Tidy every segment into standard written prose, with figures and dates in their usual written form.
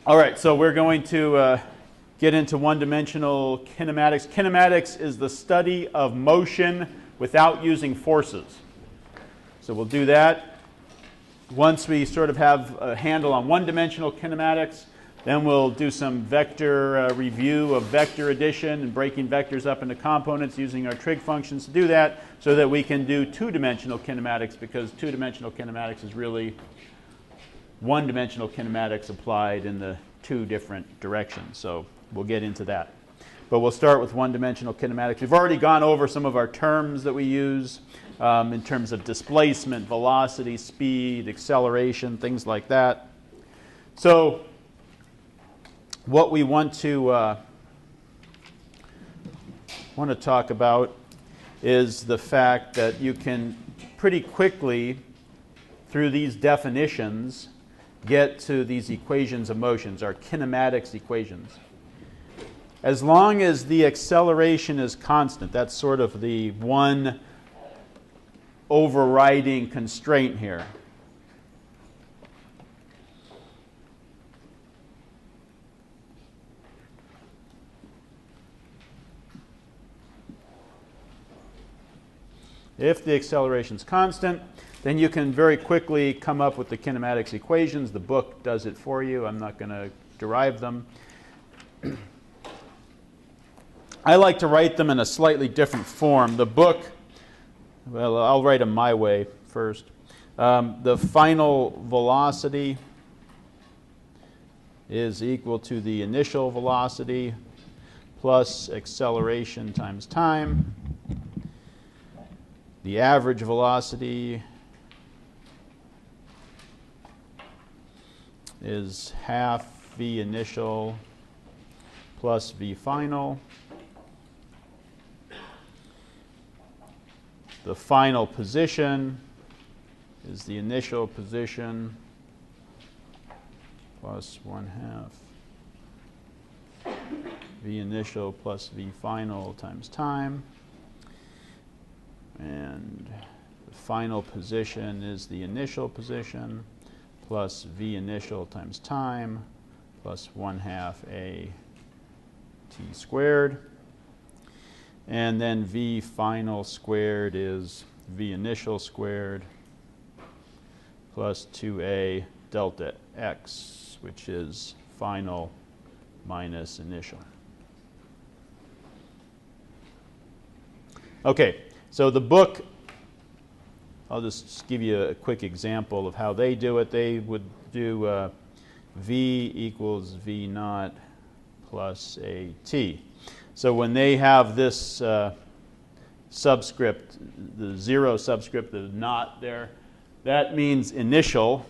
All right, so we're going to get into one-dimensional kinematics. Kinematics is the study of motion without using forces. So we'll do that. Once we sort of have a handle on one-dimensional kinematics, then we'll do some vector review of vector addition and breaking vectors up into components using our trig functions to do that so that we can do two-dimensional kinematics, because two-dimensional kinematics is really one-dimensional kinematics applied in the two different directions. So we'll get into that. But we'll start with one-dimensional kinematics. We've already gone over some of our terms that we use in terms of displacement, velocity, speed, acceleration, things like that. So what we want to talk about is the fact that you can pretty quickly, through these definitions, get to these equations of motions, our kinematics equations. As long as the acceleration is constant, that's sort of the one overriding constraint here. If the acceleration is constant, then you can very quickly come up with the kinematics equations. The book does it for you. I'm not going to derive them. I like to write them in a slightly different form. The book, well, I'll write them my way first. The final velocity is equal to the initial velocity plus acceleration times time. The average velocity is half v initial plus v final. The final position is the initial position plus 1/2 v initial plus v final times time. And the final position is the initial position plus v initial times time plus 1/2 a t squared. And then v final squared is v initial squared plus 2a delta x, which is final minus initial. Okay. So the book, I'll just give you a quick example of how they do it. They would do v equals v naught plus a t. So when they have this subscript, the zero subscript, the naught there, that means initial.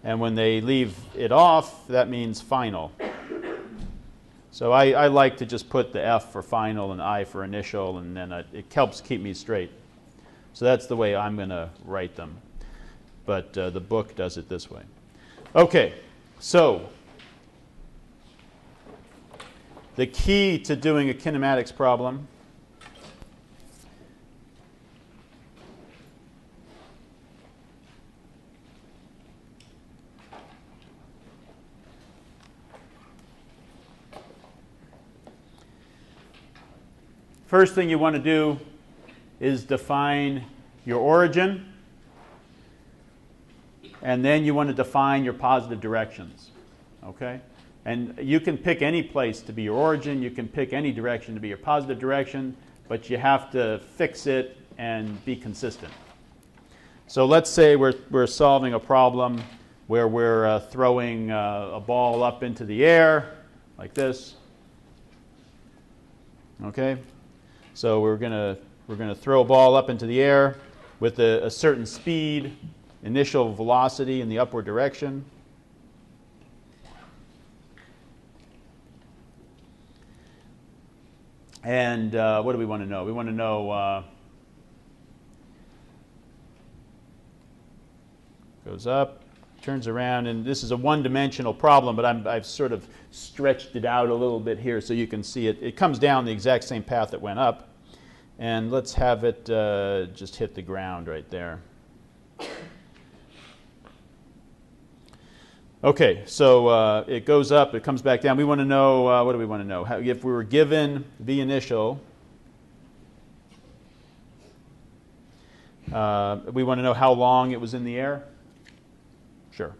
And when they leave it off, that means final. So I like to just put the F for final and I for initial, and then it helps keep me straight. So that's the way I'm going to write them. But the book does it this way. Okay, so the key to doing a kinematics problem first thing you want to do is define your origin, and then you want to define your positive directions. Okay? And you can pick any place to be your origin, you can pick any direction to be your positive direction, but you have to fix it and be consistent. So let's say we're solving a problem where we're throwing a ball up into the air, like this. Okay? So we're going to throw a ball up into the air with a certain speed, initial velocity in the upward direction. And what do we want to know? We want to know goes up, turns around, and this is a one-dimensional problem, but I've sort of stretched it out a little bit here so you can see it. It comes down the exact same path that went up. And let's have it just hit the ground right there. Okay, so it goes up, it comes back down. We want to know, what do we want to know? How, if we were given v initial, we want to know how long it was in the air? Sure.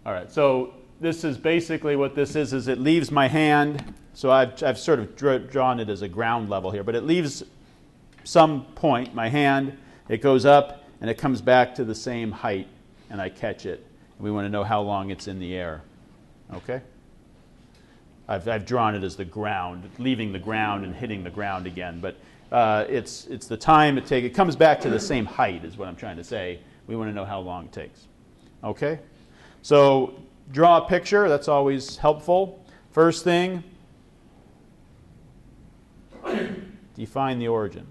All right, so this is basically what this is it leaves my hand. So I've sort of drawn it as a ground level here, but it leaves some point, my hand, it goes up and it comes back to the same height and I catch it. We want to know how long it's in the air. Okay? I've drawn it as the ground, leaving the ground and hitting the ground again, but it's the time it takes. It comes back to the same height is what I'm trying to say. We want to know how long it takes. Okay? So draw a picture, that's always helpful. First thing, define the origin.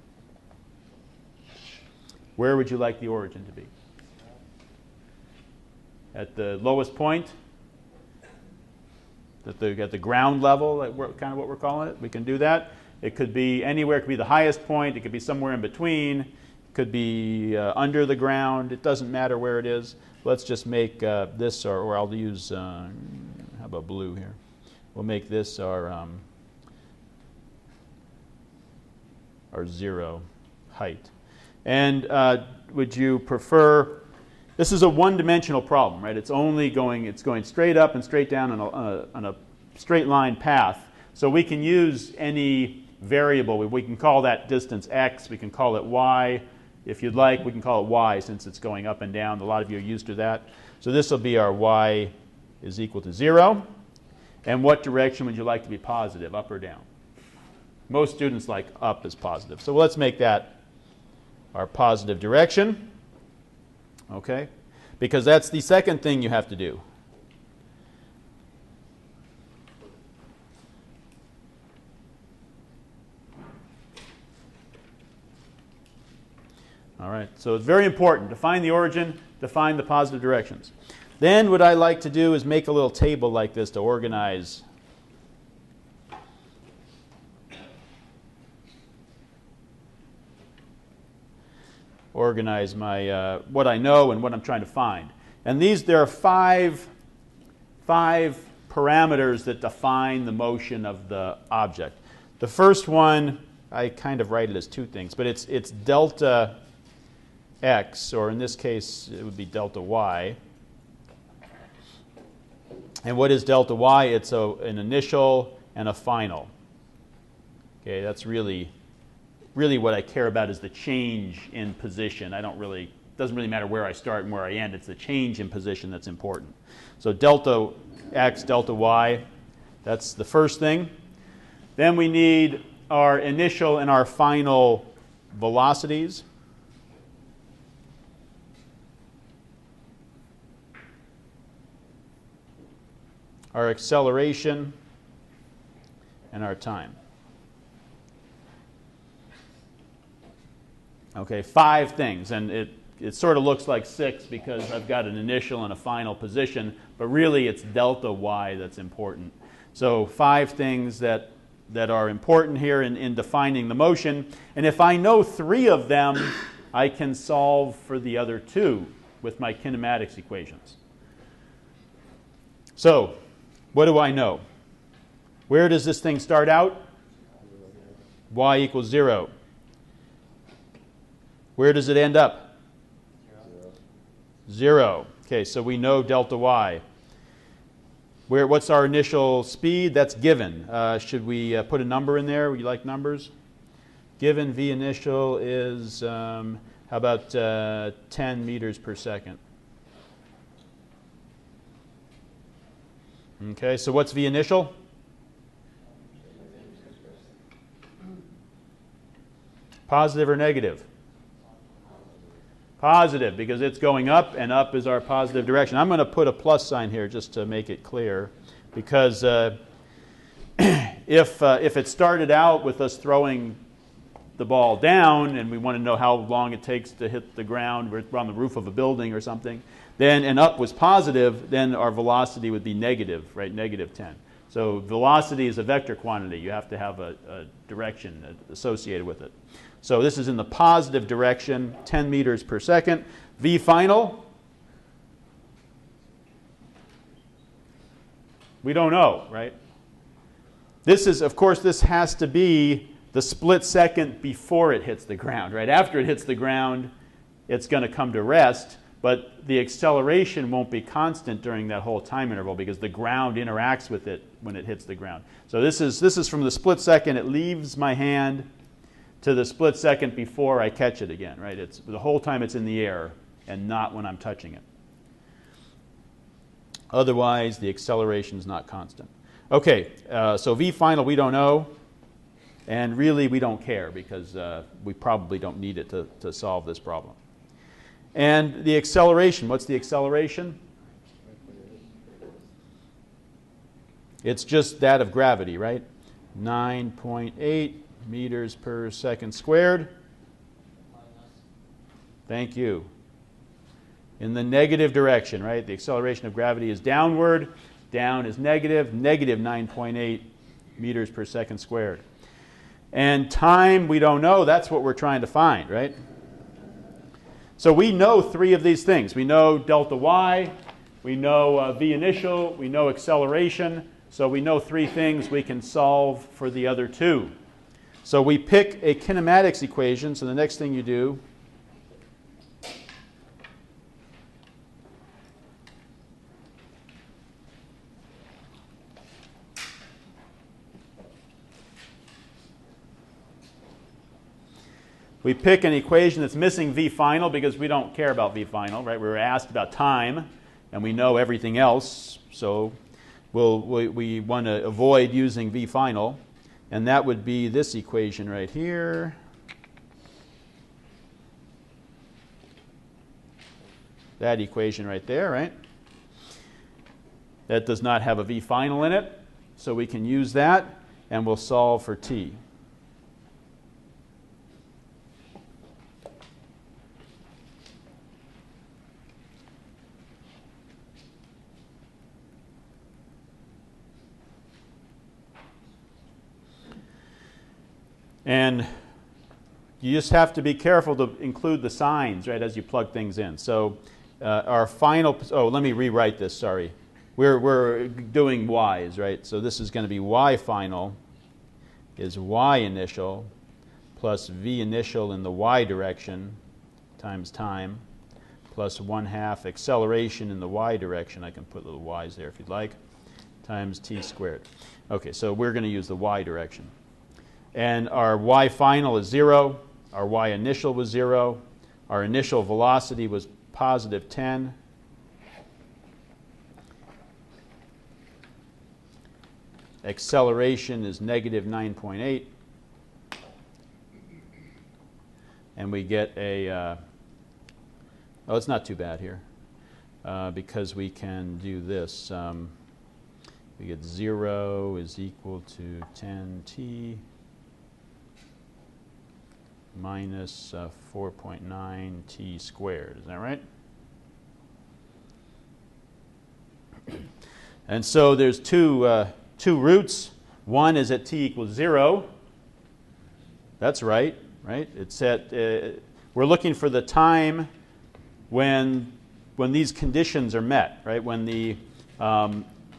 Where would you like the origin to be? At the lowest point? At the ground level, kind of what we're calling it? We can do that. It could be anywhere. It could be the highest point. It could be somewhere in between. It could be under the ground. It doesn't matter where it is. Let's just make this, or I'll use, how about blue here? We'll make this our 0 height. And would you prefer, this is a one-dimensional problem, right? It's going straight up and straight down on a straight line path. So we can use any variable. We can call that distance x. We can call it y. If you'd like, we can call it y since it's going up and down. A lot of you are used to that. So this will be our y is equal to 0. And what direction would you like to be positive, up or down? Most students like up as positive. So let's make that our positive direction. Okay? Because that's the second thing you have to do. All right, so it's very important. Define the origin, define the positive directions. Then what I like to do is make a little table like this to organize my what I know and what I'm trying to find. And there are five parameters that define the motion of the object. The first one, I kind of write it as two things, but it's delta x, or in this case it would be delta y. And what is delta y? It's an initial and a final. Okay, that's really what I care about is the change in position. Doesn't really matter where I start and where I end. It's the change in position that's important. So delta x, delta y, that's the first thing. Then we need our initial and our final velocities. Our acceleration and our time. Okay, 5 things, and it sort of looks like 6 because I've got an initial and a final position, but really it's delta y that's important. So 5 things that are important here in defining the motion, and if I know 3 of them, I can solve for the other 2 with my kinematics equations. So, what do I know? Where does this thing start out? Y equals 0. Where does it end up? 0. Okay, so we know delta y. What's our initial speed? That's given. Should we put a number in there? Would you like numbers? Given v initial is, how about 10 meters per second? Okay, so what's v initial? Positive or negative? Positive, because it's going up, and up is our positive direction. I'm going to put a plus sign here just to make it clear, because if it started out with us throwing the ball down, and we want to know how long it takes to hit the ground, we're on the roof of a building or something, and up was positive, then our velocity would be negative, right? Negative 10. So velocity is a vector quantity. You have to have a direction associated with it. So this is in the positive direction, 10 meters per second. V final, we don't know, right? This is, of course, this has to be the split second before it hits the ground, right? After it hits the ground, it's going to come to rest, but the acceleration won't be constant during that whole time interval because the ground interacts with it when it hits the ground. So this is from the split second it leaves my hand to the split second before I catch it again, right? It's the whole time it's in the air and not when I'm touching it. Otherwise, the acceleration is not constant. Okay, so V final we don't know, and really we don't care because we probably don't need it to solve this problem. And the acceleration, what's the acceleration? It's just that of gravity, right? 9.8 meters per second squared. Thank you. In the negative direction, right? The acceleration of gravity is downward. Down is negative, negative 9.8 meters per second squared. And time, we don't know. That's what we're trying to find, right? So we know three of these things. We know delta y, we know v initial, we know acceleration. So we know three things. We can solve for the other two. So we pick a kinematics equation. So the next thing you do we pick an equation that's missing v final because we don't care about v final, right? We were asked about time, and we know everything else, so we want to avoid using v final, and that would be this equation right here. That equation right there, right? That does not have a v final in it, so we can use that, and we'll solve for t. And you just have to be careful to include the signs, right, as you plug things in. So our final, oh, let me rewrite this, sorry. We're doing y's, right? So this is going to be y final is y initial plus v initial in the y direction times time plus 1/2 acceleration in the y direction. I can put little y's there if you'd like, times t squared. Okay, so we're going to use the y direction. And our y final is 0. Our y initial was 0. Our initial velocity was positive 10. Acceleration is negative 9.8. And we get a, oh, it's not too bad here because we can do this. We get 0 is equal to 10t minus 4.9 t squared. Is that right? And so there's two roots. One is at t equals 0. That's right, right? It's at, we're looking for the time when these conditions are met, right? When the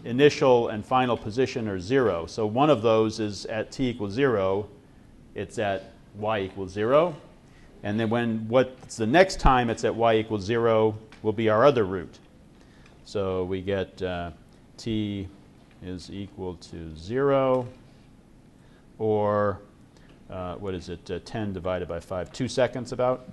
initial and final position are 0. So one of those is at t equals 0. It's at y equals 0. And then what's the next time it's at y equals 0 will be our other root. So we get t is equal to 0, or what is it, 10 divided by 5, 2 seconds about?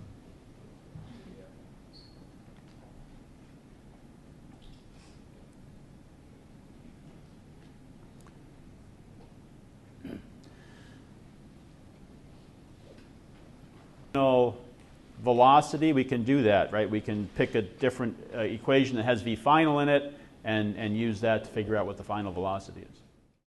Velocity, we can do that, right? We can pick a different equation that has v final in it and use that to figure out what the final velocity is.